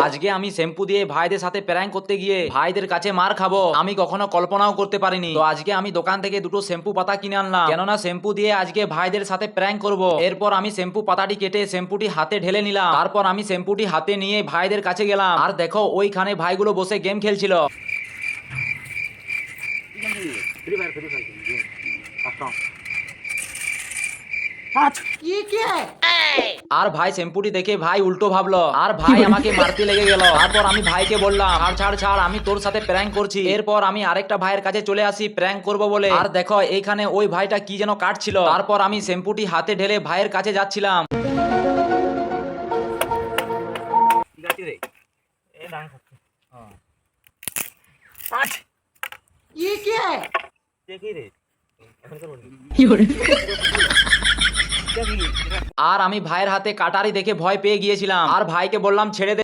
আজকে আমি শ্যাম্পু দিয়ে ভাইদের সাথে প্র্যাঙ্ক করতে গিয়ে ভাইদের কাছে মার খাবো আমি কখনো কল্পনাও করতে পারিনি। তো আজকে আমি দোকান থেকে দুটো শ্যাম্পু পাতা কিনে আনলাম, কেননা শ্যাম্পু দিয়ে আজকে ভাইদের সাথে প্র্যাঙ্ক করব। এরপর আমি শ্যাম্পু পাতাটি কেটে শ্যাম্পুটি হাতে ঢেলে নিলাম। তারপর আমি শ্যাম্পুটি হাতে নিয়ে ভাইদের কাছে গেলাম, আর দেখো ওইখানে ভাইগুলো বসে গেম খেলছিল। আর ভাই শ্যাম্পুটি দেখে ভাই উল্টো ভাবলো, আর ভাই আমাকে মারতে লেগে গেল। তারপর আমি ভাইকে বললাম, ছাড় ছাড় ছাড়, আমি তোর সাথে প্র্যাঙ্ক করছি। এরপর আমি আরেকটা ভাইয়ের কাছে চলে আসি প্র্যাঙ্ক করব বলে। আর দেখো এইখানে ওই ভাইটা কি যেন কাটছিল। তারপর আমি শ্যাম্পুটি হাতে ঢেলে ভাইয়ের কাছে যাচ্ছিলাম। আর আমি ভাইয়ের হাতে কাটারি দেখে ভয় পেয়ে গিয়েছিলাম, আর ভাইকে বললাম ছেড়ে দে।